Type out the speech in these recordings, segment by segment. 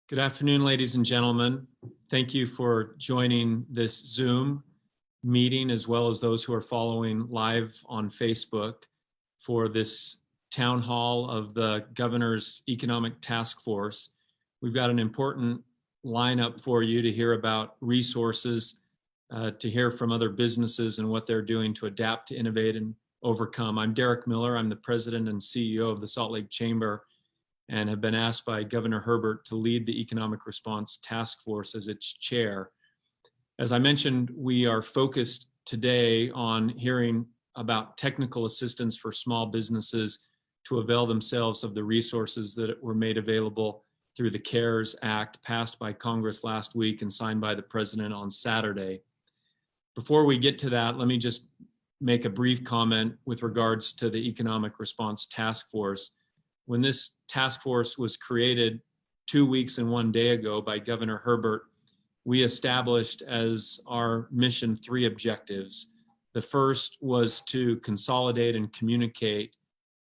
Good afternoon, ladies and gentlemen. Thank you for joining this Zoom meeting, as well as those who are following live on Facebook for this town hall of the Governor's Economic Task Force. We've got an important lineup for you to hear about resources, to hear from other businesses and what they're doing to adapt, to innovate, and overcome. I'm Derek Miller. I'm the president and CEO of the Salt Lake Chamber, and have been asked by Governor Herbert to lead the Economic Response Task Force as its chair. As I mentioned, we are focused today on hearing about technical assistance for small businesses to avail themselves of the resources that were made available through the CARES Act passed by Congress last week and signed by the President on Saturday. Before we get to that, let me just make a brief comment with regards to the Economic Response Task Force. When this task force was created 2 weeks and 1 day ago by Governor Herbert, we established as our mission 3 objectives. The first was to consolidate and communicate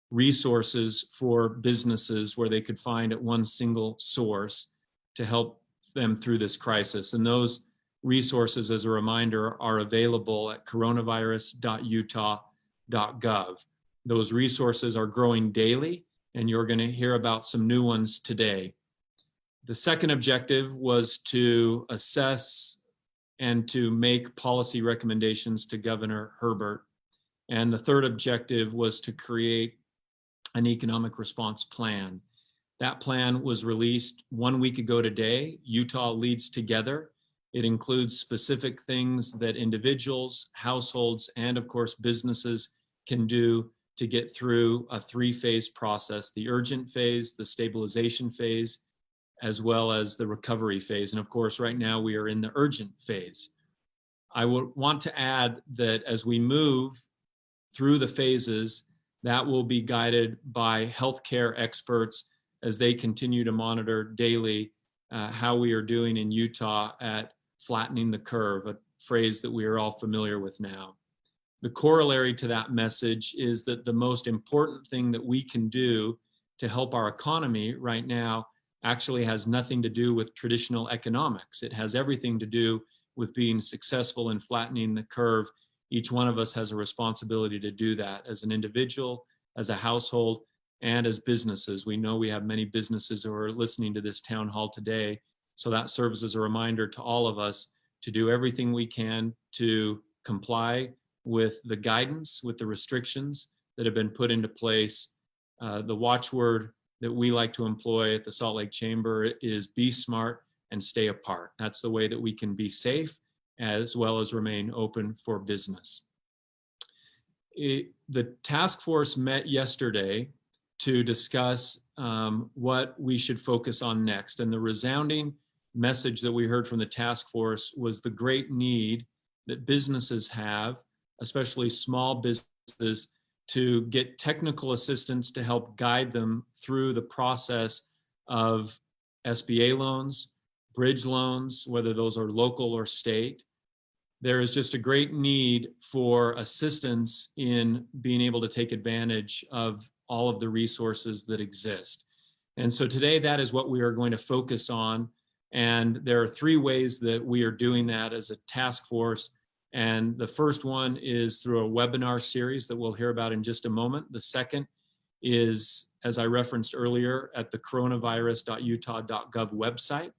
resources for businesses where they could find at one single source to help them through this crisis. And those resources, as a reminder, are available at coronavirus.utah.gov. Those resources are growing daily, and you're going to hear about some new ones today. The second objective was to assess and to make policy recommendations to Governor Herbert. And the third objective was to create an economic response plan. That plan was released 1 week ago today. Utah Leads Together. It includes specific things that individuals, households, and of course businesses can do to get through a 3-phase process: the urgent phase, the stabilization phase, as well as the recovery phase. And of course, right now we are in the urgent phase. I would want to add that as we move through the phases, that will be guided by healthcare experts as they continue to monitor daily how we are doing in Utah at flattening the curve, a phrase that we are all familiar with now. The corollary to that message is that the most important thing that we can do to help our economy right now actually has nothing to do with traditional economics. It has everything to do with being successful in flattening the curve. Each one of us has a responsibility to do that as an individual, as a household, and as businesses. We know we have many businesses who are listening to this town hall today, so that serves as a reminder to all of us to do everything we can to comply with the guidance, with the restrictions that have been put into place. The watchword that we like to employ at the Salt Lake Chamber is be smart and stay apart. That's the way that we can be safe as well as remain open for business. The task force met yesterday to discuss what we should focus on next. And the resounding message that we heard from the task force was the great need that businesses have, especially small businesses, to get technical assistance to help guide them through the process of SBA loans, bridge loans, whether those are local or state. There is just a great need for assistance in being able to take advantage of all of the resources that exist. And so today, that is what we are going to focus on. And there are 3 ways that we are doing that as a task force. And the first one is through a webinar series that we'll hear about in just a moment. The second is, as I referenced earlier, at the coronavirus.utah.gov website,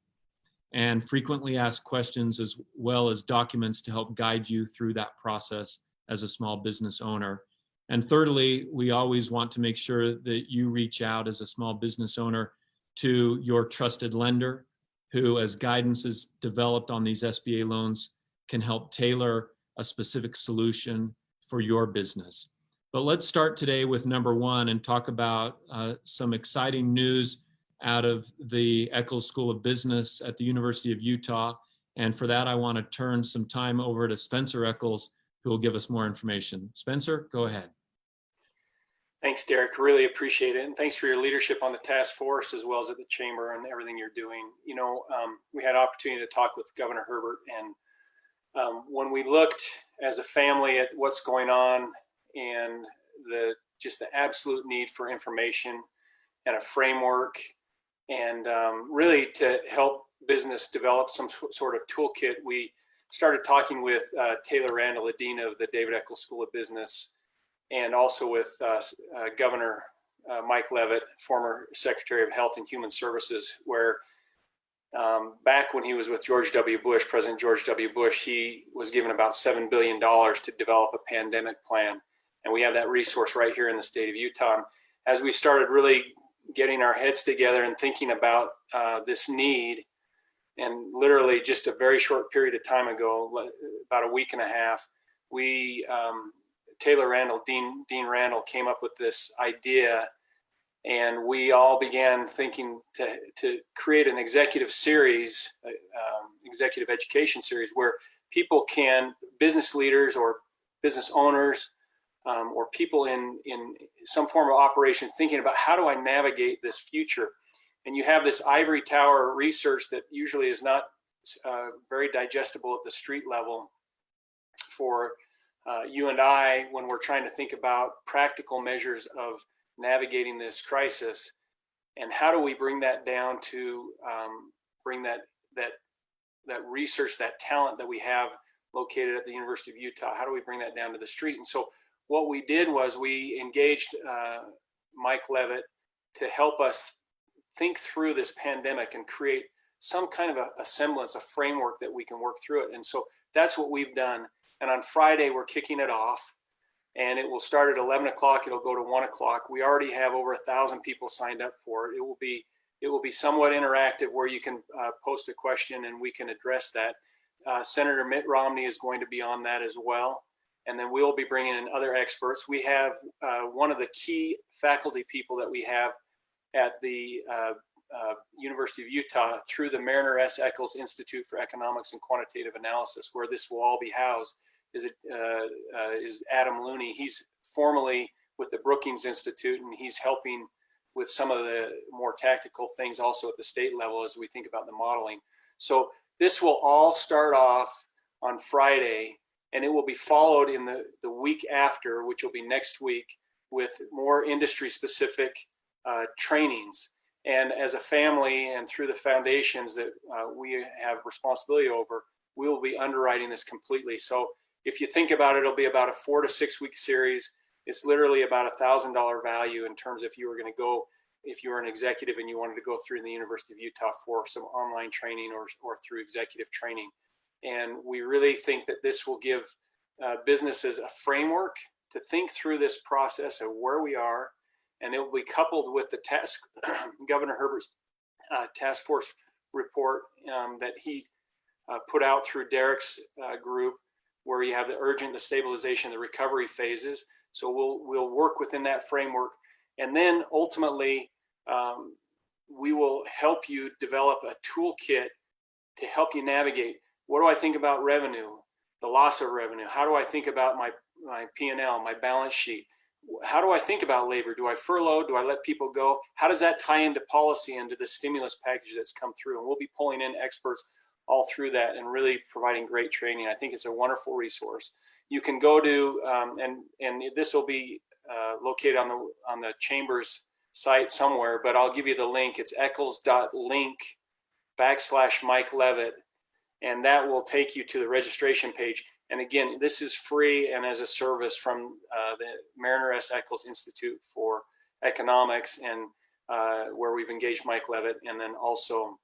and frequently asked questions as well as documents to help guide you through that process as a small business owner. And thirdly, we always want to make sure that you reach out as a small business owner to your trusted lender, who, as guidance is developed on these SBA loans, can help tailor a specific solution for your business. But let's start today with number 1 and talk about some exciting news out of the Eccles School of Business at the University of Utah. And for that, I want to turn some time over to Spencer Eccles, who will give us more information. Spencer, go ahead. Thanks, Derek. Really appreciate it. And thanks for your leadership on the task force as well as at the Chamber and everything you're doing. You know, we had an opportunity to talk with Governor Herbert, and when we looked as a family at what's going on and just the absolute need for information and a framework And really to help business develop some sort of toolkit, we started talking with Taylor Randall, the Dean of the David Eccles School of Business, and also with Governor Mike Leavitt, former Secretary of Health and Human Services, where back when he was with George W. Bush, President George W. Bush, he was given about $7 billion to develop a pandemic plan. And we have that resource right here in the state of Utah. And as we started really getting our heads together and thinking about this need, and literally just a very short period of time ago, about a week and a half, we, Taylor Randall, Dean Randall, came up with this idea, and we all began thinking to create an executive series, executive education series, where people can, business leaders or business owners, or people in some form of operation, thinking about how do I navigate this future. And you have this ivory tower research that usually is not very digestible at the street level for you and I when we're trying to think about practical measures of navigating this crisis. And how do we bring that down to bring that research, that talent that we have located at the University of Utah, how do we bring that down to the street? And so what we did was we engaged Mike Leavitt to help us think through this pandemic and create some kind of a semblance, a framework that we can work through it. And so that's what we've done. And on Friday, we're kicking it off, and it will start at 11 o'clock. It'll go to 1 o'clock. We already have over 1,000 people signed up for it. It will be somewhat interactive, where you can post a question and we can address that. Senator Mitt Romney is going to be on that as well. And then we'll be bringing in other experts. We have one of the key faculty people that we have at the University of Utah through the Mariner S. Eccles Institute for Economics and Quantitative Analysis, where this will all be housed, is Adam Looney. He's formerly with the Brookings Institute, and he's helping with some of the more tactical things also at the state level as we think about the modeling. So this will all start off on Friday, and it will be followed in the week after, which will be next week, with more industry-specific trainings. And as a family and through the foundations that we have responsibility over, we will be underwriting this completely. So if you think about it, it'll be about a 4 to 6 week series. It's literally about $1,000 value in terms of if you were going to go, if you were an executive and you wanted to go through the University of Utah for some online training or through executive training. And we really think that this will give businesses a framework to think through this process of where we are, and it will be coupled with the Governor Herbert's task force report that he put out through Derek's group, where you have the urgent, the stabilization, the recovery phases. So we'll work within that framework, and then ultimately we will help you develop a toolkit to help you navigate. What do I think about revenue, the loss of revenue? How do I think about my P&L, my balance sheet? How do I think about labor? Do I furlough? Do I let people go? How does that tie into policy, into the stimulus package that's come through? And we'll be pulling in experts all through that and really providing great training. I think it's a wonderful resource. You can go to, and this will be located on the Chamber's site somewhere, but I'll give you the link. It's eccles.link/Mike Leavitt, and that will take you to the registration page. And again, this is free and as a service from the Mariner S. Eccles Institute for Economics, and where we've engaged Mike Leavitt, and then also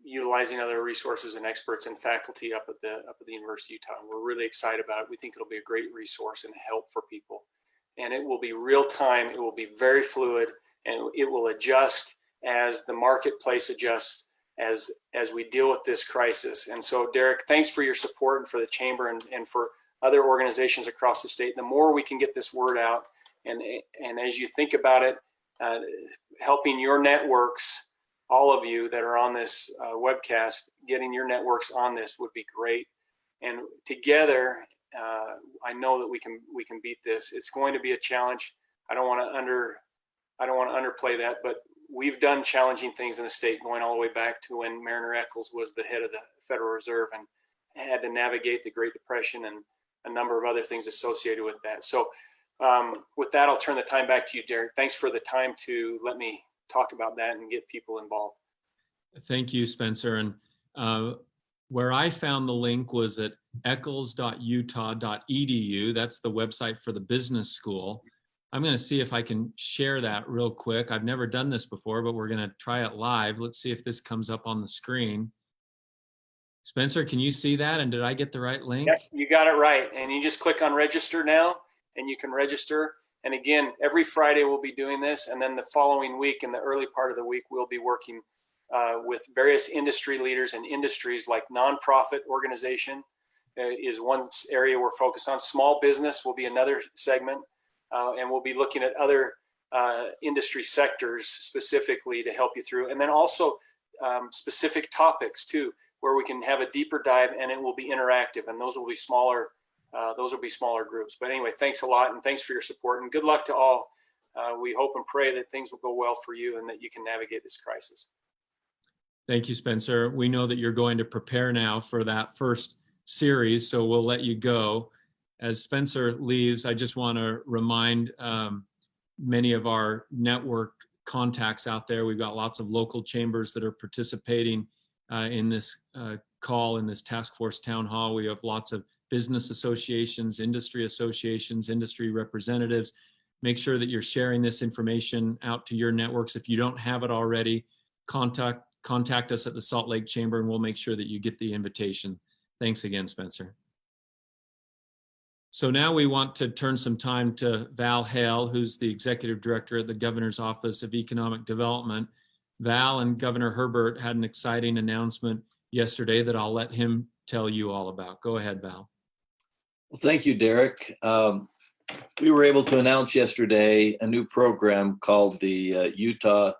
utilizing other resources and experts and faculty up at the University of Utah. And we're really excited about it. We think it'll be a great resource and help for people. And it will be real time. It will be very fluid, and it will adjust as the marketplace adjusts as we deal with this crisis. And so, Derek, thanks for your support, and for the Chamber and for other organizations across the state. The more we can get this word out, and as you think about it, helping your networks, all of you that are on this webcast, getting your networks on this would be great. And together, I know that we can beat this. It's going to be a challenge. I don't want to underplay that, but we've done challenging things in the state, going all the way back to when Mariner Eccles was the head of the Federal Reserve and had to navigate the Great Depression and a number of other things associated with that. So With that, I'll turn the time back to you, Derek. Thanks for the time to let me talk about that and get people involved. Thank you, Spencer. And where I found the link was at eccles.utah.edu. That's the website for the business school. I'm going to see if I can share that real quick. I've never done this before, but we're going to try it live. Let's see if this comes up on the screen. Spencer, can you see that? And did I get the right link? Yeah, you got it right. And you just click on register now, and you can register. And again, every Friday we'll be doing this. And then the following week, in the early part of the week, we'll be working with various industry leaders and industries, like nonprofit organization is one area we're focused on. Small business will be another segment. And we'll be looking at other industry sectors specifically to help you through. And then also specific topics too, where we can have a deeper dive, and it will be interactive, and those will be smaller groups. But anyway, thanks a lot, and thanks for your support, and good luck to all. We hope and pray that things will go well for you and that you can navigate this crisis. Thank you, Spencer. We know that you're going to prepare now for that first series, so we'll let you go. As Spencer leaves, I just want to remind many of our network contacts out there. We've got lots of local chambers that are participating in this call, in this task force town hall. We have lots of business associations, industry associations, industry representatives. Make sure that you're sharing this information out to your networks. If you don't have it already, contact us at the Salt Lake Chamber, and we'll make sure that you get the invitation. Thanks again, Spencer. So now we want to turn some time to Val Hale, who's the Executive Director at the Governor's Office of Economic Development. Val and Governor Herbert had an exciting announcement yesterday that I'll let him tell you all about. Go ahead, Val. Well, thank you, Derek. We were able to announce yesterday a new program called the Utah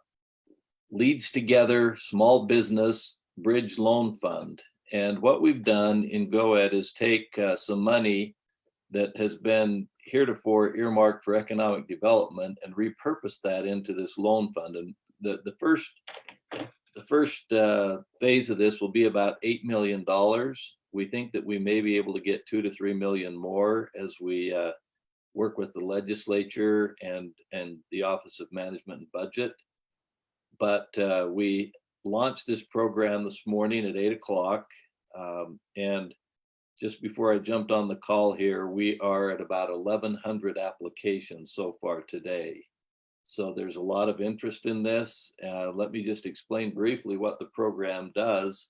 Leads Together Small Business Bridge Loan Fund. And what we've done in GoEd is take some money that has been heretofore earmarked for economic development and repurpose that into this loan fund. And the first phase of this will be about $8 million. We think that we may be able to get 2 to 3 million more as we work with the legislature and the Office of Management and Budget. But we launched this program this morning at 8 o'clock. And just before I jumped on the call here, we are at about 1,100 applications so far today. So there's a lot of interest in this. Let me just explain briefly what the program does.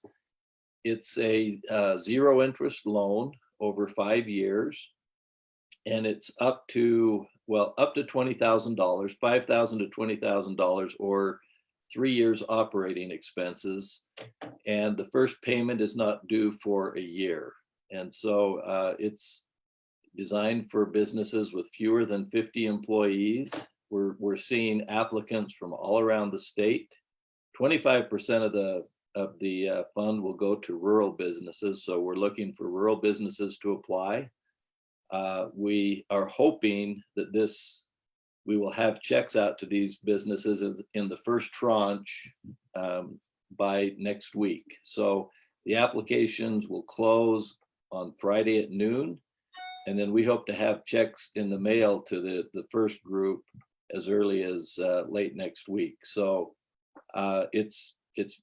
It's a zero interest loan over 5 years, and it's up to $20,000, $5,000 to $20,000, or 3 years operating expenses. And the first payment is not due for a year. And so it's designed for businesses with fewer than 50 employees. We're seeing applicants from all around the state. 25% of the fund will go to rural businesses. So we're looking for rural businesses to apply. We are hoping that we will have checks out to these businesses in the first tranche by next week. So the applications will close on Friday at noon. And then we hope to have checks in the mail to the first group as early as late next week. So it's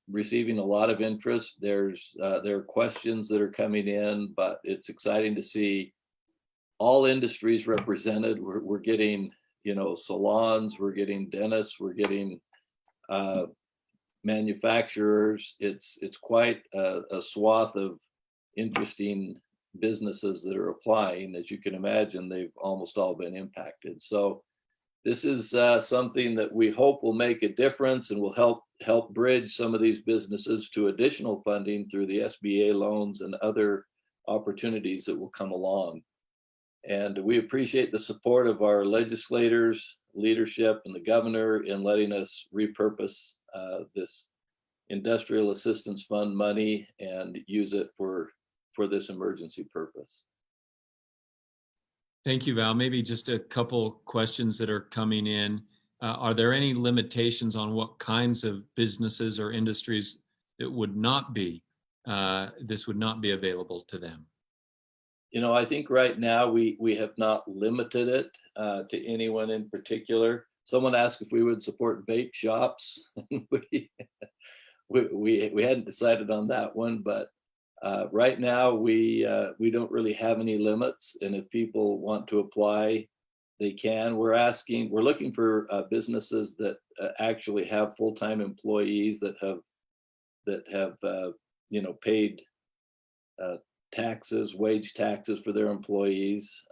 receiving a lot of interest. There are questions that are coming in, but it's exciting to see all industries represented. We're getting, salons, we're getting dentists, we're getting manufacturers. It's quite a swath of interesting businesses that are applying. As you can imagine, they've almost all been impacted. So this is something that we hope will make a difference and will help bridge some of these businesses to additional funding through the SBA loans and other opportunities that will come along. And we appreciate the support of our legislators, leadership, and the governor in letting us repurpose this industrial assistance fund money and use it for this emergency purpose. Thank you, Val. Maybe just a couple questions that are coming in. Are there any limitations on what kinds of businesses or industries that would not be, this would not be available to them? I think right now we have not limited it to anyone in particular. Someone asked if we would support vape shops. we hadn't decided on that one, but right now we don't really have any limits, and if people want to apply, they can. We're looking for businesses that actually have full-time employees that have paid taxes, wage taxes for their employees,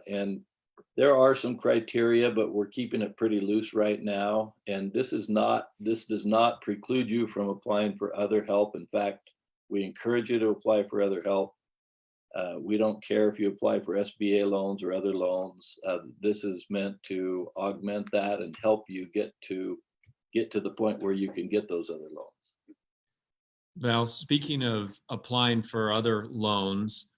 and there are some criteria, but we're keeping it pretty loose right now. And this does not preclude you from applying for other help. In fact, we encourage you to apply for other help. We don't care if you apply for SBA loans or other loans. This is meant to augment that and help you get to the point where you can get those other loans. Val, speaking of applying for other loans,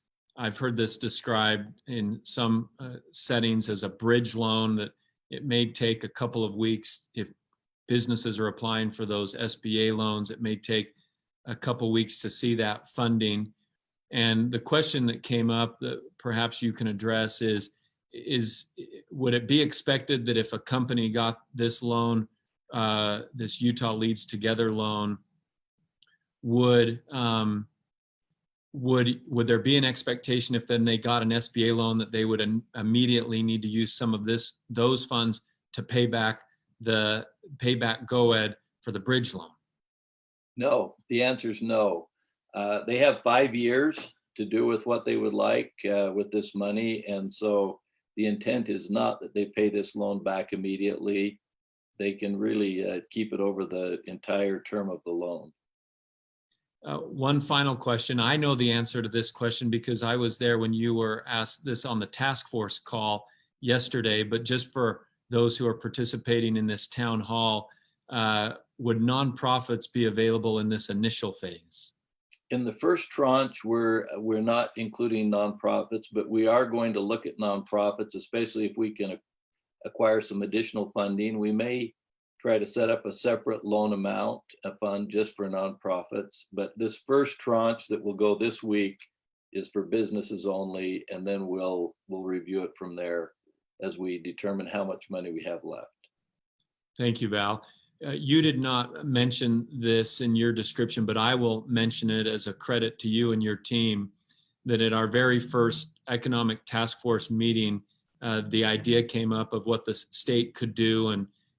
I've heard this described in some settings as a bridge loan, that it may take a couple of weeks. If businesses are applying for those SBA loans, it may take a couple weeks to see that funding. And the question that came up that perhaps you can address is would it be expected that if a company got this loan, this Utah Leads Together loan, would there be an expectation if then they got an SBA loan that they would immediately need to use some of those funds to pay back GoEd for the bridge loan? No, the answer is no. They have 5 years to do with what they would like with this money. And so the intent is not that they pay this loan back immediately. They can really keep it over the entire term of the loan. One final question. I know the answer to this question because I was there when you were asked this on the task force call yesterday, but just for those who are participating in this town hall, would nonprofits be available in this initial phase? In the first tranche, we're not including nonprofits, but we are going to look at nonprofits, especially if we can acquire some additional funding. We may try to set up a separate loan amount, a fund just for nonprofits. But this first tranche that will go this week is for businesses only, and then we'll review it from there as we determine how much money we have left. Thank you, Val. You did not mention this in your description, but I will mention it as a credit to you and your team, that at our very first economic task force meeting, the idea came up of what the state could do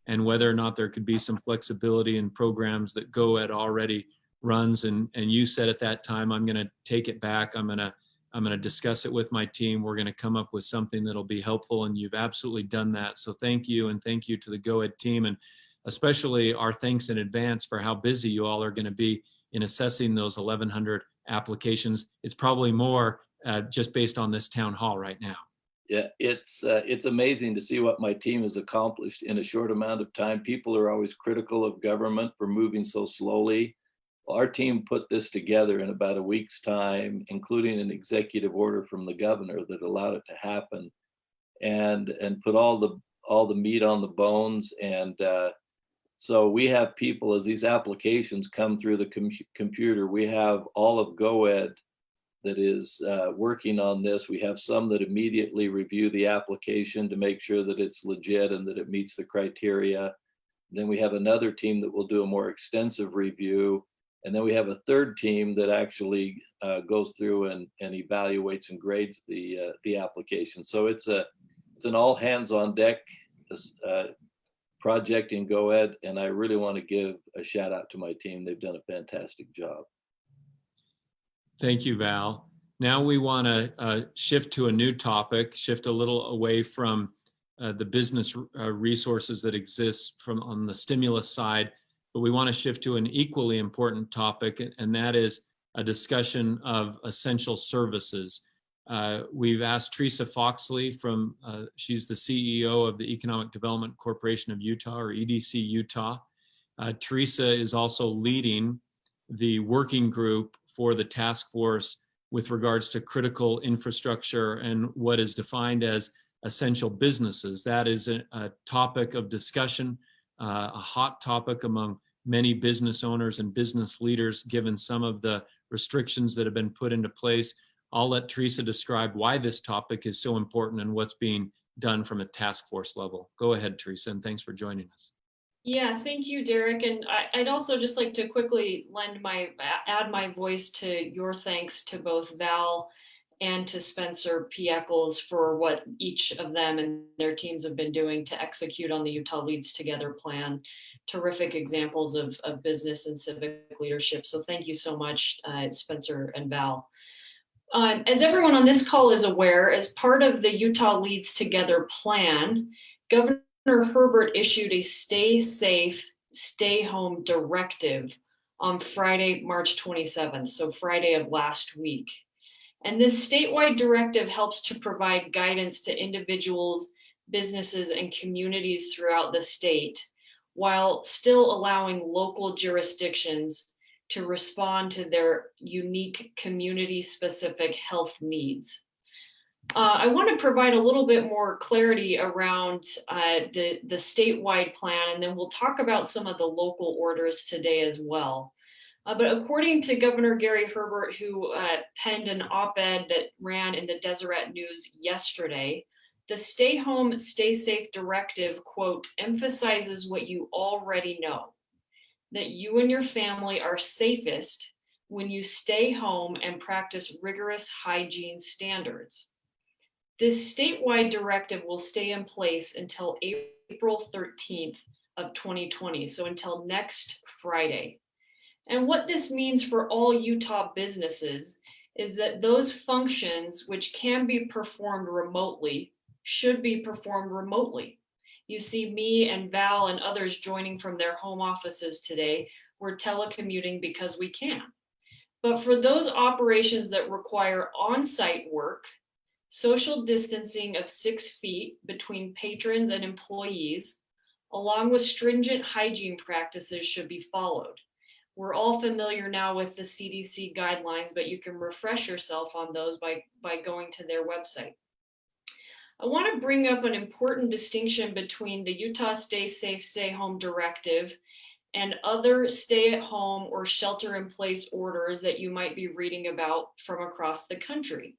and whether or not there could be some flexibility in programs that GoEd already runs. And you said at that time, I'm going to take it back. I'm going to discuss it with my team. We're going to come up with something that'll be helpful. And you've absolutely done that. So thank you. And thank you to the GoEd team. And especially our thanks in advance for how busy you all are going to be in assessing those 1,100 applications. It's probably more just based on this town hall right now. Yeah, it's amazing to see what my team has accomplished in a short amount of time. People are always critical of government for moving so slowly. Well, our team put this together in about a week's time, including an executive order from the governor that allowed it to happen, and put all the meat on the bones. And so we have people, as these applications come through the computer, we have all of GoEd that is working on this. We have some that immediately review the application to make sure that it's legit and that it meets the criteria. Then we have another team that will do a more extensive review. And then we have a third team that actually goes through and evaluates and grades the application. So it's an all hands on deck project in GoEd. And I really want to give a shout out to my team. They've done a fantastic job. Thank you, Val. Now we want to shift to a new topic, shift a little away from the business resources that exist on the stimulus side, but we want to shift to an equally important topic, and that is a discussion of essential services. We've asked Theresa Foxley she's the CEO of the Economic Development Corporation of Utah, or EDCUtaH. Theresa is also leading the working group for the task force with regards to critical infrastructure and what is defined as essential businesses. That is a topic of discussion, a hot topic among many business owners and business leaders, given some of the restrictions that have been put into place. I'll let Theresa describe why this topic is so important and what's being done from a task force level. Go ahead, Theresa, and thanks for joining us. Yeah, thank you, Derek. And I'd also just like to quickly add my voice to your thanks to both Val and to Spencer P. Eccles for what each of them and their teams have been doing to execute on the Utah Leads Together plan. Terrific examples of business and civic leadership. So thank you so much, Spencer and Val. As everyone on this call is aware, as part of the Utah Leads Together plan, Governor Herbert issued a stay safe, stay home directive on Friday, March 27th, so Friday of last week. And this statewide directive helps to provide guidance to individuals, businesses, and communities throughout the state, while still allowing local jurisdictions to respond to their unique community-specific health needs. I want to provide a little bit more clarity around the statewide plan, and then we'll talk about some of the local orders today as well. But according to Governor Gary Herbert, who penned an op-ed that ran in the Deseret News yesterday, the Stay Home, Stay Safe directive, quote, emphasizes what you already know, that you and your family are safest when you stay home and practice rigorous hygiene standards. This statewide directive will stay in place until April 13th of 2020, so until next Friday. And what this means for all Utah businesses is that those functions which can be performed remotely should be performed remotely. You see me and Val and others joining from their home offices today. We're telecommuting because we can. But for those operations that require on-site work, social distancing of 6 feet between patrons and employees, along with stringent hygiene practices, should be followed. We're all familiar now with the CDC guidelines, but you can refresh yourself on those by going to their website. I want to bring up an important distinction between the Utah Stay Safe, Stay Home directive and other stay-at-home or shelter-in-place orders that you might be reading about from across the country.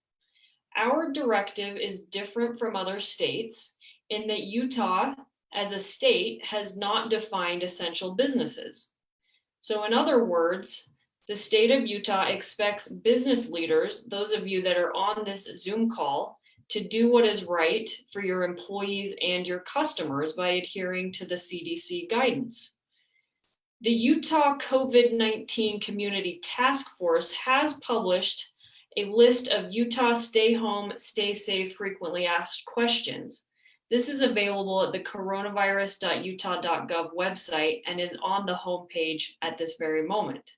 Our directive is different from other states in that Utah, as a state, has not defined essential businesses. So in other words, the state of Utah expects business leaders, those of you that are on this Zoom call, to do what is right for your employees and your customers by adhering to the CDC guidance. The Utah COVID-19 Community Task Force has published a list of Utah Stay Home, Stay Safe frequently asked questions. This is available at the coronavirus.utah.gov website and is on the homepage at this very moment.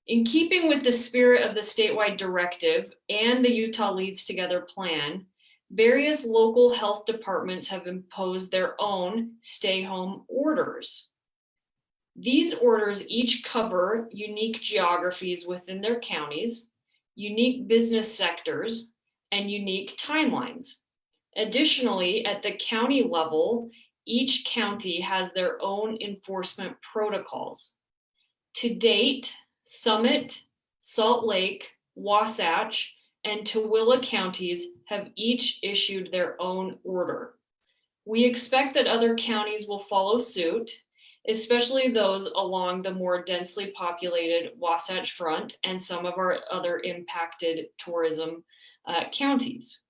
In keeping with the spirit of the statewide directive and the Utah Leads Together plan, various local health departments have imposed their own stay-home orders. These orders each cover unique geographies within their counties, unique business sectors, and unique timelines. Additionally, at the county level, each county has their own enforcement protocols. To date, Summit, Salt Lake, Wasatch, and Tooele counties have each issued their own order. We expect that other counties will follow suit, especially those along the more densely populated Wasatch Front and some of our other impacted tourism counties.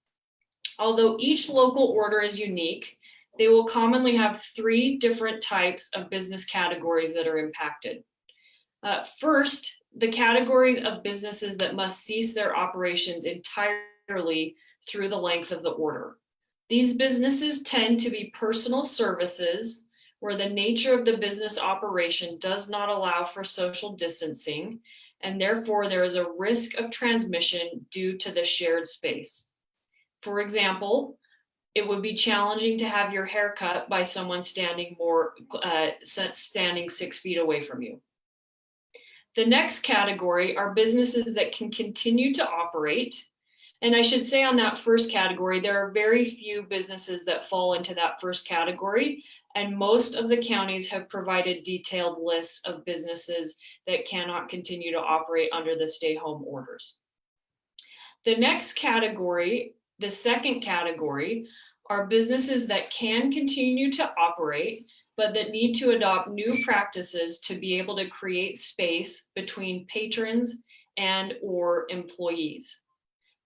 Although each local order is unique, they will commonly have 3 different types of business categories that are impacted. First, the categories of businesses that must cease their operations entirely through the length of the order. These businesses tend to be personal services where the nature of the business operation does not allow for social distancing, and therefore there is a risk of transmission due to the shared space. For example, it would be challenging to have your hair cut by someone standing 6 feet away from you. The next category are businesses that can continue to operate. And I should say on that first category, there are very few businesses that fall into that first category. And most of the counties have provided detailed lists of businesses that cannot continue to operate under the stay-home orders. The next category, the second category, are businesses that can continue to operate, but that need to adopt new practices to be able to create space between patrons and or employees.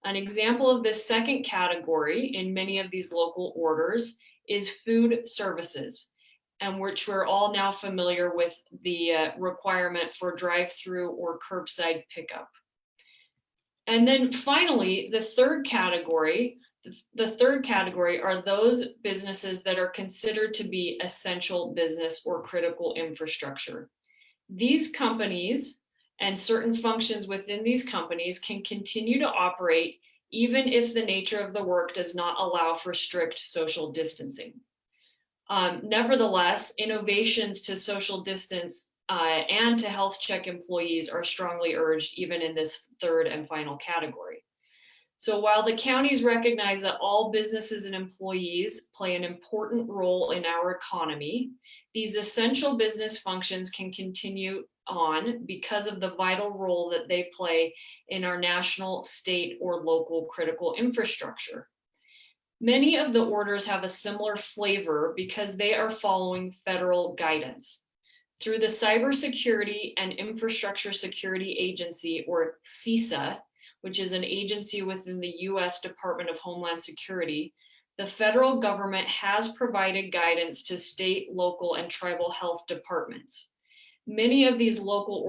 An example of this second category in many of these local orders is food services, and which we're all now familiar with the requirement for drive-through or curbside pickup. And then finally, the third category are those businesses that are considered to be essential business or critical infrastructure. These companies and certain functions within these companies can continue to operate even if the nature of the work does not allow for strict social distancing. Nevertheless, innovations to social distance and to health check employees are strongly urged even in this third and final category. So while the counties recognize that all businesses and employees play an important role in our economy, these essential business functions can continue on because of the vital role that they play in our national, state, or local critical infrastructure. Many of the orders have a similar flavor because they are following federal guidance. Through the Cybersecurity and Infrastructure Security Agency, or CISA, which is an agency within the US Department of Homeland Security, the federal government has provided guidance to state, local, and tribal health departments. Many of these local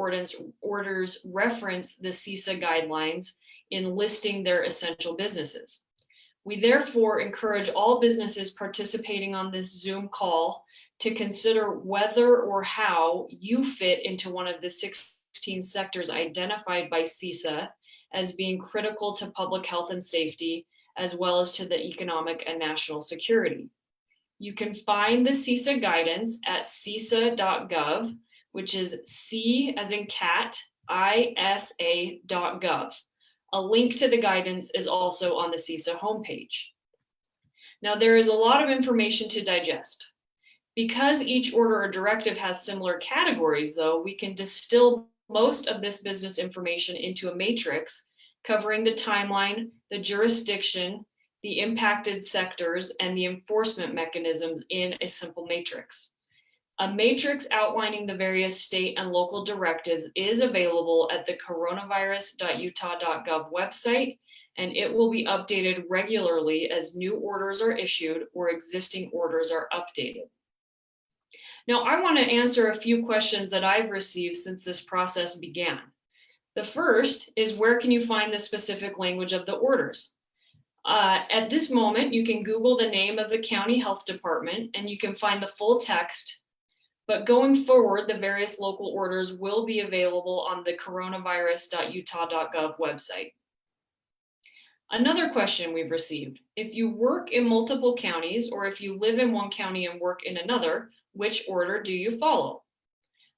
orders reference the CISA guidelines in listing their essential businesses. We therefore encourage all businesses participating on this Zoom call to consider whether or how you fit into one of the 16 sectors identified by CISA as being critical to public health and safety, as well as to the economic and national security. You can find the CISA guidance at CISA.gov, which is C as in cat, ISA.gov. A link to the guidance is also on the CISA homepage. Now, there is a lot of information to digest. Because each order or directive has similar categories, though, we can distill most of this business information into a matrix covering the timeline, the jurisdiction, the impacted sectors, and the enforcement mechanisms in a simple matrix. A matrix outlining the various state and local directives is available at the coronavirus.utah.gov website, and it will be updated regularly as new orders are issued or existing orders are updated. Now, I want to answer a few questions that I've received since this process began. The first is, where can you find the specific language of the orders? At this moment, you can Google the name of the county health department and you can find the full text. But going forward, the various local orders will be available on the coronavirus.utah.gov website. Another question we've received: if you work in multiple counties, or if you live in one county and work in another, which order do you follow?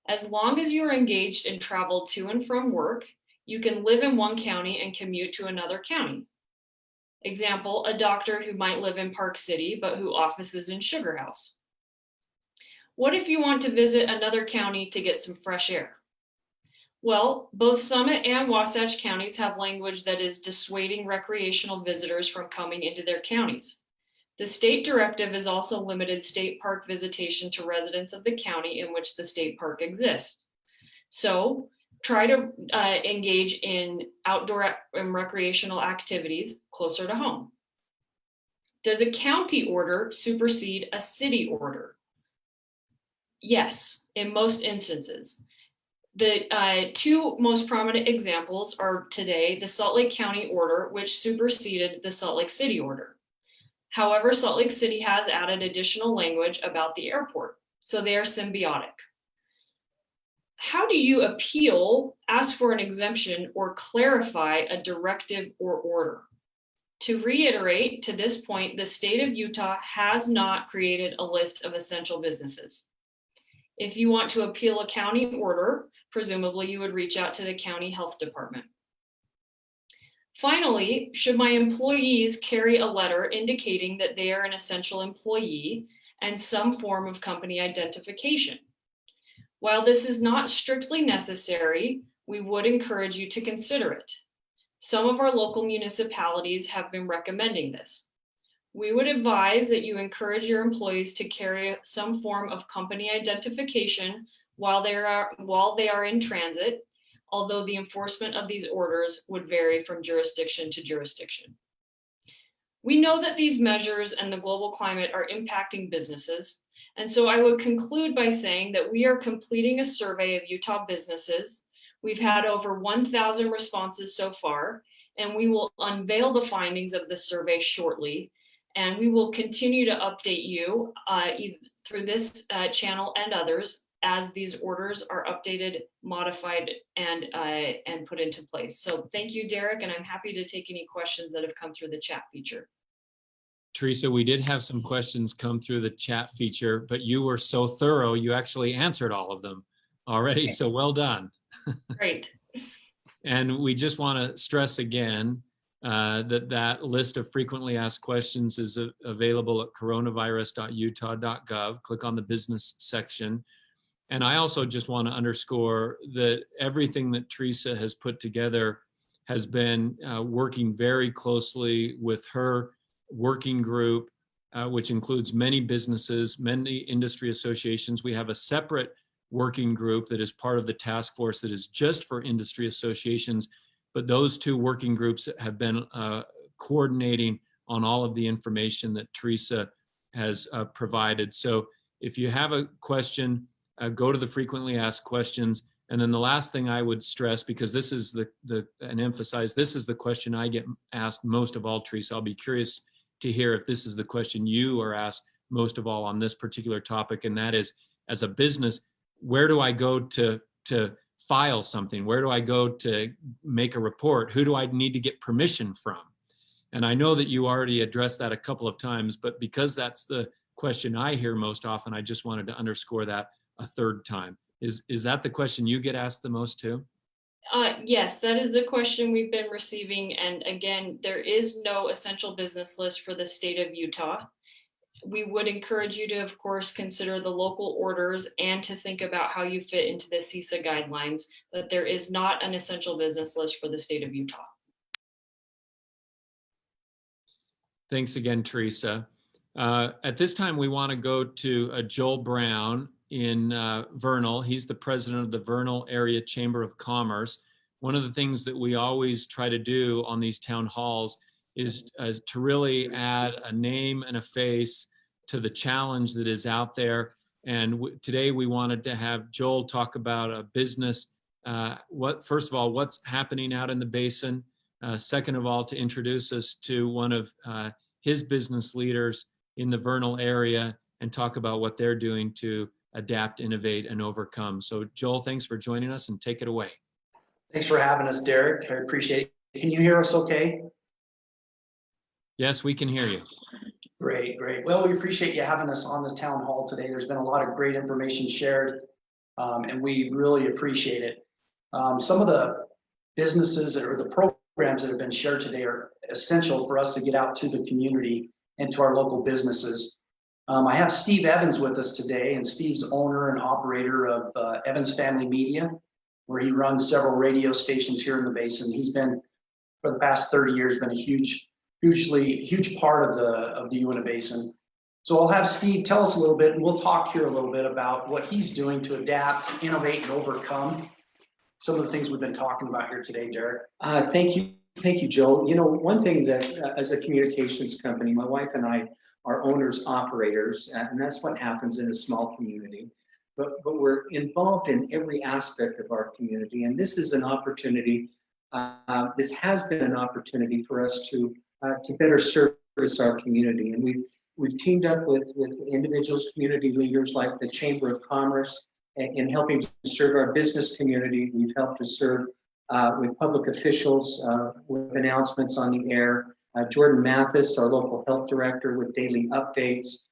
As long as you are engaged in travel to and from work, you can live in one county and commute to another county. Example, a doctor who might live in Park City, but who offices in Sugar House. What if you want to visit another county to get some fresh air? Well, both Summit and Wasatch counties have language that is dissuading recreational visitors from coming into their counties. The state directive is also limited state park visitation to residents of the county in which the state park exists. So try to engage in outdoor and recreational activities closer to home. Does a county order supersede a city order? Yes, in most instances. The two most prominent examples are today the Salt Lake County order, which superseded the Salt Lake City order. However, Salt Lake City has added additional language about the airport, so they are symbiotic. How do you appeal, ask for an exemption, or clarify a directive or order? To reiterate, to this point, the state of Utah has not created a list of essential businesses. If you want to appeal a county order, presumably you would reach out to the county health department. Finally, should my employees carry a letter indicating that they are an essential employee and some form of company identification? While this is not strictly necessary, we would encourage you to consider it. Some of our local municipalities have been recommending this. We would advise that you encourage your employees to carry some form of company identification while they are in transit, although the enforcement of these orders would vary from jurisdiction to jurisdiction. We know that these measures and the global climate are impacting businesses, and so I would conclude by saying that we are completing a survey of Utah businesses. We've had over 1,000 responses so far, and we will unveil the findings of the survey shortly. And we will continue to update you through this channel and others as these orders are updated, modified, and put into place. So thank you, Derek, and I'm happy to take any questions that have come through the chat feature. Teresa, we did have some questions come through the chat feature, but you were so thorough, you actually answered all of them already, so well done. Great. And we just want to stress again that list of frequently asked questions is available at coronavirus.utah.gov. Click on the business section. And I also just want to underscore that everything that Theresa has put together has been working very closely with her working group, which includes many businesses, many industry associations. We have a separate working group that is part of the task force that is just for industry associations, but those two working groups have been coordinating on all of the information that Theresa has provided. So if you have a question, go to the frequently asked questions. And then the last thing I would stress, because this is and emphasize, this is the question I get asked most of all, Theresa. I'll be curious to hear if this is the question you are asked most of all on this particular topic. And that is, as a business, where do I go to file something? Where do I go to make a report? Who do I need to get permission from? And I know that you already addressed that a couple of times, but because that's the question I hear most often, I just wanted to underscore that a third time. Is that the question you get asked the most too? Yes, that is the question we've been receiving. And again, there is no essential business list for the state of Utah. We would encourage you to, of course, consider the local orders and to think about how you fit into the CISA guidelines, but there is not an essential business list for the state of Utah. Thanks again, Theresa. At this time, we want to go to Joel Brown in Vernal. He's the president of the Vernal Area Chamber of Commerce. One of the things that we always try to do on these town halls is to really add a name and a face to the challenge that is out there. And today we wanted to have Joel talk about a business. First of all, what's happening out in the basin. Second of all, to introduce us to one of his business leaders in the Vernal area and talk about what they're doing to adapt, innovate, and overcome. So Joel, thanks for joining us and take it away. Thanks for having us, Derek. I appreciate it. Can you hear us okay? Yes, we can hear you. Great, great. Well, we appreciate you having us on the town hall today. There's been a lot of great information shared, and we really appreciate it. Some of the businesses or the programs that have been shared today are essential for us to get out to the community and to our local businesses. I have Steve Evans with us today, and Steve's owner and operator of Evans Family Media, where he runs several radio stations here in the basin. He's been, for the past 30 years, been a huge part of the Uinta Basin. So I'll have Steve tell us a little bit, and we'll talk here a little bit about what he's doing to adapt, innovate, and overcome some of the things we've been talking about here today, Derek. Thank you, Joel. You know, one thing that as a communications company, my wife and I are owners, operators, and that's what happens in a small community. But we're involved in every aspect of our community, and this is an opportunity. This has been an opportunity for us to better service our community, and we've teamed up with individuals, community leaders like the Chamber of Commerce in helping to serve our business community. We've helped to serve with public officials with announcements on the air. Jordan Mathis, our local health director, with daily updates.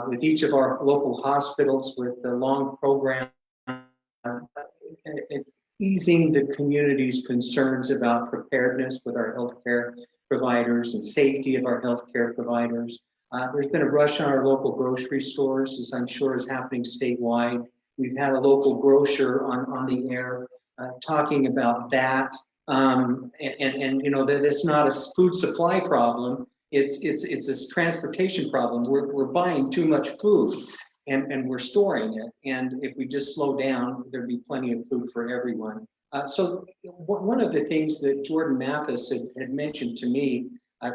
With each of our local hospitals with the long program, easing the community's concerns about preparedness with our healthcare providers and safety of our healthcare providers. There's been a rush on our local grocery stores, as I'm sure is happening statewide. We've had a local grocer on the air talking about that, And you know, that it's not a food supply problem. It's a transportation problem. We're buying too much food and we're storing it. And if we just slow down, there'd be plenty of food for everyone. So one of the things that Jordan Mathis had mentioned to me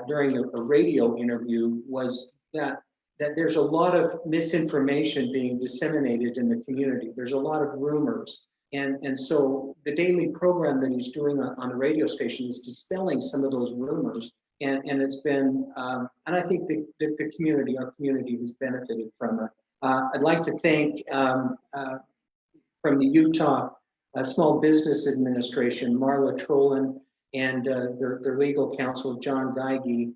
during a radio interview was that there's a lot of misinformation being disseminated in the community. There's a lot of rumors. And so the daily program that he's doing on the radio station is dispelling some of those rumors. And it's been, and I think the community, our community has benefited from it. I'd like to thank from the Utah Small Business Administration, Marla Trolin, and their legal counsel, John Geige,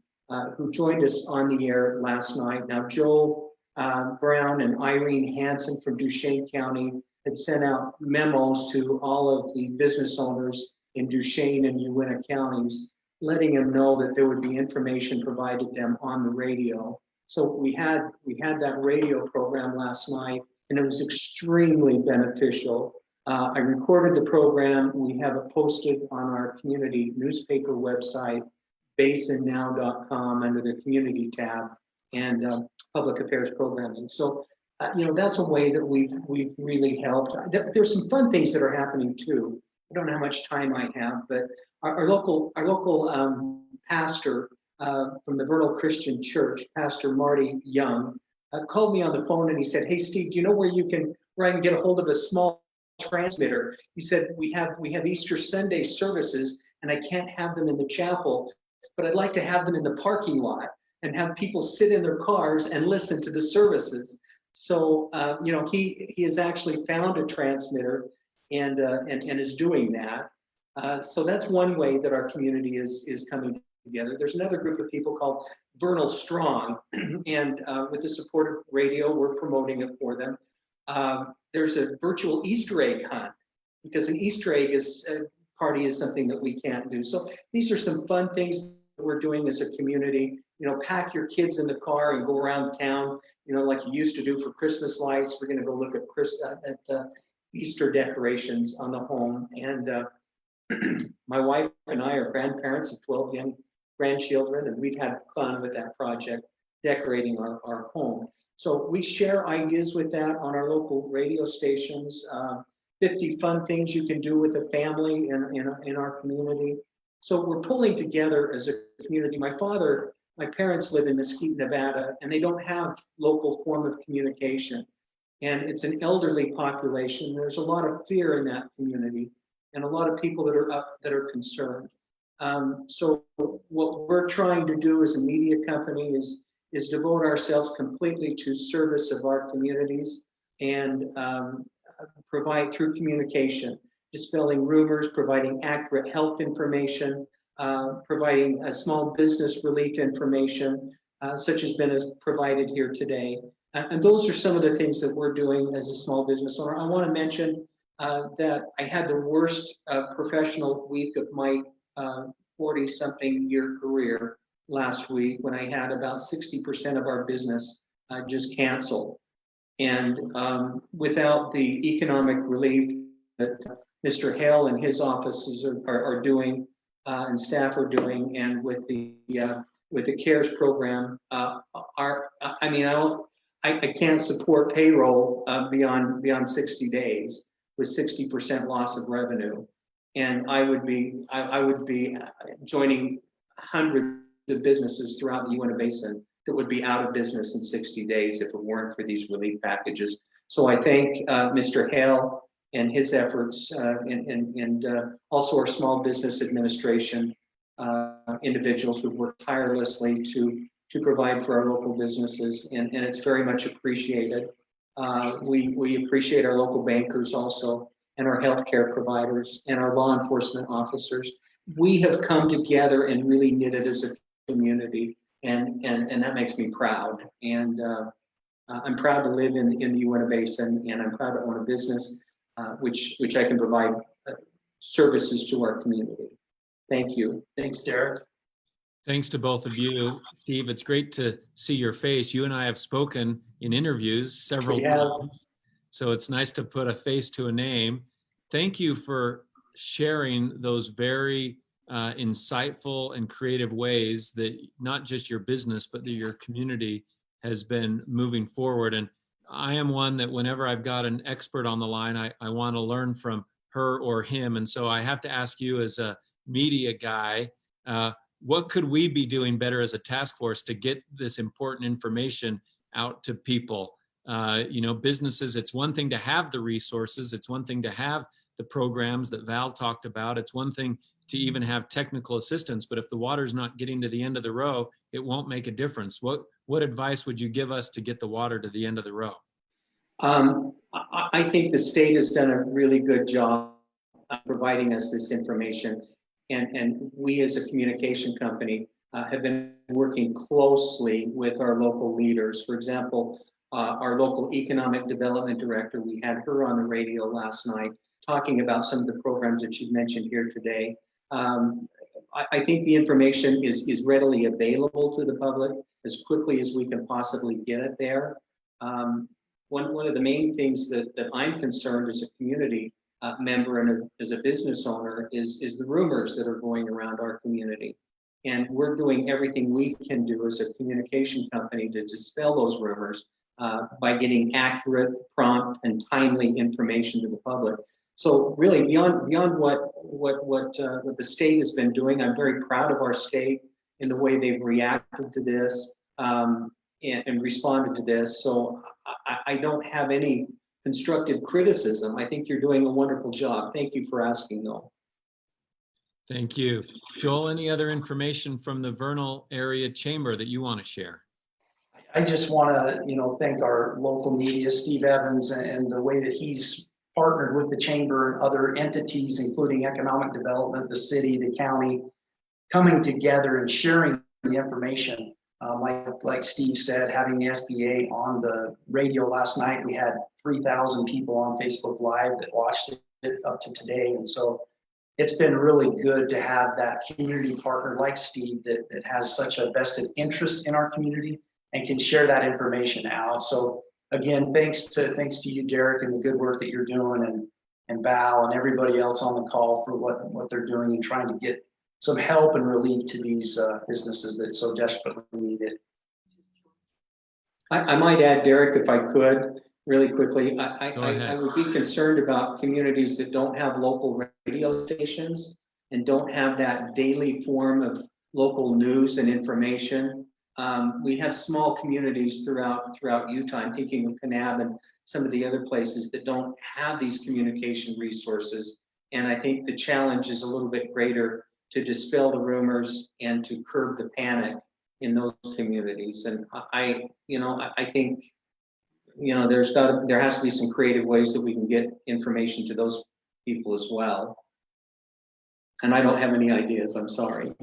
who joined us on the air last night. Now, Joel Brown and Irene Hansen from Duchesne County had sent out memos to all of the business owners in Duchesne and Uintah counties, letting them know that there would be information provided them on the radio. So we had that radio program last night, and it was extremely beneficial. I recorded the program. We have it posted on our community newspaper website, basinnow.com, under the community tab, and public affairs programming. So, you know, that's a way that we've really helped. There's some fun things that are happening too. I don't know how much time I have, but our local pastor from the Vernal Christian Church, Pastor Marty Young, called me on the phone and he said, "Hey Steve, do you know where I can get a hold of a small transmitter?" He said, we have Easter Sunday services and I can't have them in the chapel, but I'd like to have them in the parking lot and have people sit in their cars and listen to the services. So, you know, he has actually found a transmitter and is doing that. So that's one way that our community is coming together. There's another group of people called Vernal Strong, and with the support of radio, we're promoting it for them. There's a virtual Easter egg hunt, because an Easter egg party is something that we can't do. So these are some fun things that we're doing as a community. You know, pack your kids in the car and go around town, you know, like you used to do for Christmas lights. We're going to go look at Easter decorations on the home. And my wife and I are grandparents of 12 young grandchildren, and we've had fun with that project, decorating our home. So we share ideas with that on our local radio stations. 50 fun things you can do with a family in our community. So we're pulling together as a community. My parents live in Mesquite, Nevada, and they don't have local form of communication. And it's an elderly population. There's a lot of fear in that community and a lot of people that are concerned. So what we're trying to do as a media company is devote ourselves completely to service of our communities and provide through communication, dispelling rumors, providing accurate health information, providing a small business relief information, such as been provided here today. And those are some of the things that we're doing as a small business owner. I want to mention that I had the worst professional week of my 40-something year career last week, when I had about 60% of our business just canceled. And without the economic relief that Mr. Hale and his offices are doing, and staff are doing, and with the CARES program, I can't support payroll beyond 60 days with 60% loss of revenue, and I would be joining hundreds of businesses throughout the Uintah Basin that would be out of business in 60 days if it weren't for these relief packages. So I thank Mr. Hale and his efforts, and also our Small Business Administration individuals who work tirelessly to provide for our local businesses, and it's very much appreciated. We appreciate our local bankers also, and our healthcare providers, and our law enforcement officers. We have come together and really knitted as a community, and that makes me proud. And I'm proud to live in the Uintah Basin, and I'm proud to own a business which I can provide services to our community. Thank you. Thanks, Derek. Thanks to both of you. Steve, it's great to see your face. You and I have spoken in interviews several times, so it's nice to put a face to a name. Thank you for sharing those very insightful and creative ways that not just your business, but that your community has been moving forward. And I am one that whenever I've got an expert on the line, I want to learn from her or him. And so I have to ask you, as a media guy, what could we be doing better as a task force to get this important information out to people? Businesses, it's one thing to have the resources. It's one thing to have the programs that Val talked about. It's one thing to even have technical assistance, but if the water's not getting to the end of the row, it won't make a difference. What advice would you give us to get the water to the end of the row? I think the state has done a really good job of providing us this information. And we as a communication company have been working closely with our local leaders. For example, our local economic development director, we had her on the radio last night talking about some of the programs that you've mentioned here today. I think the information is readily available to the public as quickly as we can possibly get it there. One of the main things that I'm concerned as a community member and as a business owner is the rumors that are going around our community. And we're doing everything we can do as a communication company to dispel those rumors by getting accurate, prompt, and timely information to the public. So really, beyond what the state has been doing, I'm very proud of our state in the way they've reacted to this and responded to this. So I don't have any constructive criticism. I think you're doing a wonderful job. Thank you for asking, though. Thank you. Joel, any other information from the Vernal Area Chamber that you want to share? I just want to, thank our local media, Steve Evans, and the way that he's partnered with the chamber and other entities, including economic development, the city, the county, coming together and sharing the information. Like Steve said, having the SBA on the radio last night, we had 3,000 people on Facebook Live that watched it up to today. And so it's been really good to have that community partner like Steve that has such a vested interest in our community and can share that information out. So again, thanks to you, Derek, and the good work that you're doing, and Val and everybody else on the call for what they're doing and trying to get some help and relief to these businesses that so desperately need it. I might add, Derek, if I could, really quickly, Go ahead. I would be concerned about communities that don't have local radio stations and don't have that daily form of local news and information. We have small communities throughout Utah. I'm thinking of Kanab and some of the other places that don't have these communication resources. And I think the challenge is a little bit greater to dispel the rumors and to curb the panic in those communities. And I think, there has to be some creative ways that we can get information to those people as well. And I don't have any ideas, I'm sorry.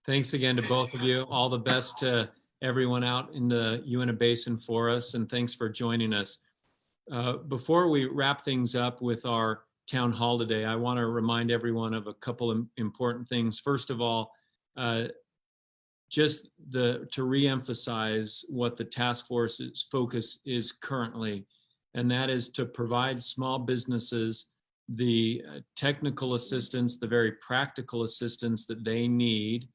Thanks again to both of you. All the best to everyone out in the Uinta Basin for us, and thanks for joining us. Before we wrap things up with our town hall today, I want to remind everyone of a couple of important things. First of all, to reemphasize what the task force's focus is currently, and that is to provide small businesses the technical assistance, the very practical assistance that they need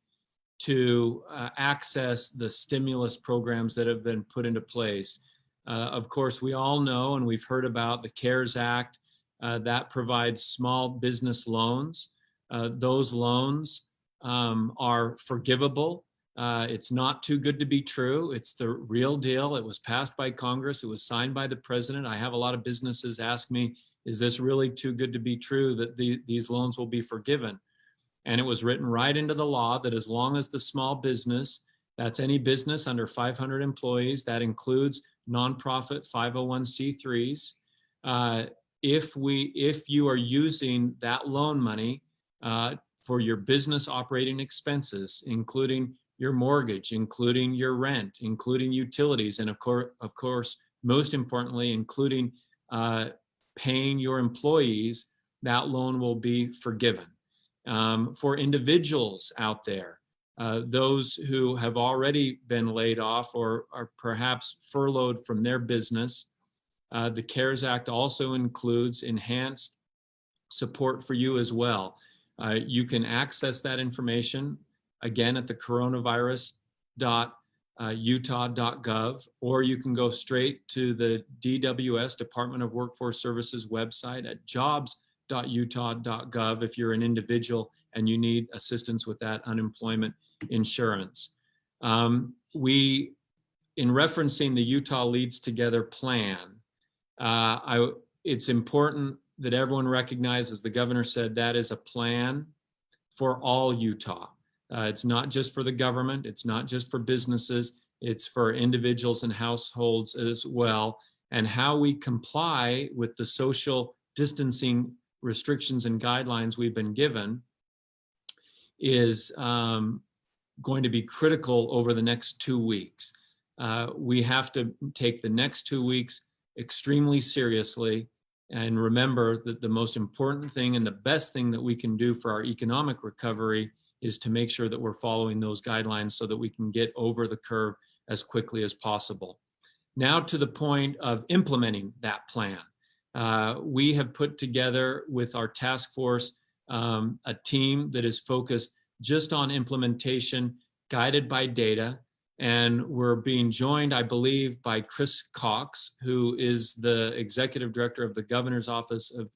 to access the stimulus programs that have been put into place. Of course, we all know, and we've heard about the CARES Act that provides small business loans. Those loans are forgivable. It's not too good to be true. It's the real deal. It was passed by Congress. It was signed by the president. I have a lot of businesses ask me, is this really too good to be true that these loans will be forgiven? And it was written right into the law that as long as the small business, that's any business under 500 employees, that includes nonprofit 501c3s, if you are using that loan money for your business operating expenses, including your mortgage, including your rent, including utilities, and of course, most importantly, including paying your employees, that loan will be forgiven. For individuals out there, those who have already been laid off or are perhaps furloughed from their business, The CARES Act also includes enhanced support for you as well. You can access that information again at the coronavirus.utah.gov, or you can go straight to the DWS, Department of Workforce Services website at jobs.utah.gov if you're an individual and you need assistance with that unemployment insurance. In referencing the Utah Leads Together plan, it's important that everyone recognizes, the governor said, that is a plan for all Utah. It's not just for the government, it's not just for businesses, it's for individuals and households as well. And how we comply with the social distancing restrictions and guidelines we've been given is going to be critical over the next 2 weeks. We have to take the next 2 weeks extremely seriously and remember that the most important thing and the best thing that we can do for our economic recovery is to make sure that we're following those guidelines so that we can get over the curve as quickly as possible. Now to the point of implementing that plan. We have put together with our task force a team that is focused just on implementation, guided by data. And we're being joined, I believe, by Chris Cox, who is the Executive Director of the Governor's Office of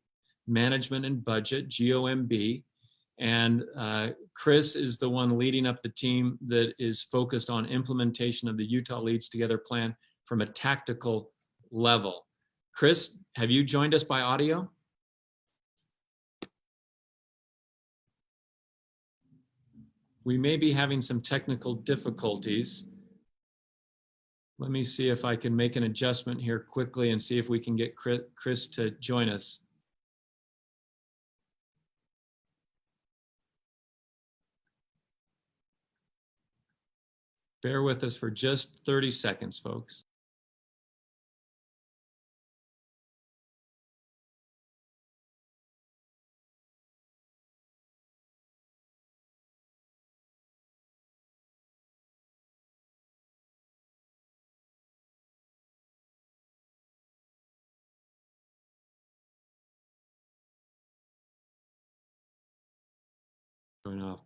Management and Budget, GOMB. And Chris is the one leading up the team that is focused on implementation of the Utah Leads Together plan from a tactical level. Chris, have you joined us by audio? We may be having some technical difficulties. Let me see if I can make an adjustment here quickly and see if we can get Chris to join us. Bear with us for just 30 seconds, folks. Going off.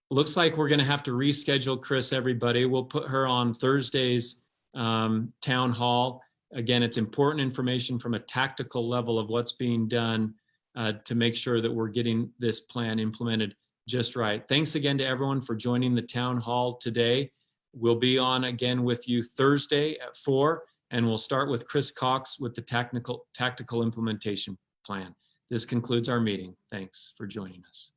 Looks like we're going to have to reschedule Chris, everybody. We'll put her on Thursday's town hall. Again, it's important information from a tactical level of what's being done to make sure that we're getting this plan implemented just right. Thanks again to everyone for joining the town hall today. We'll be on again with you Thursday at 4, and we'll start with Chris Cox with the tactical implementation plan. This concludes our meeting. Thanks for joining us.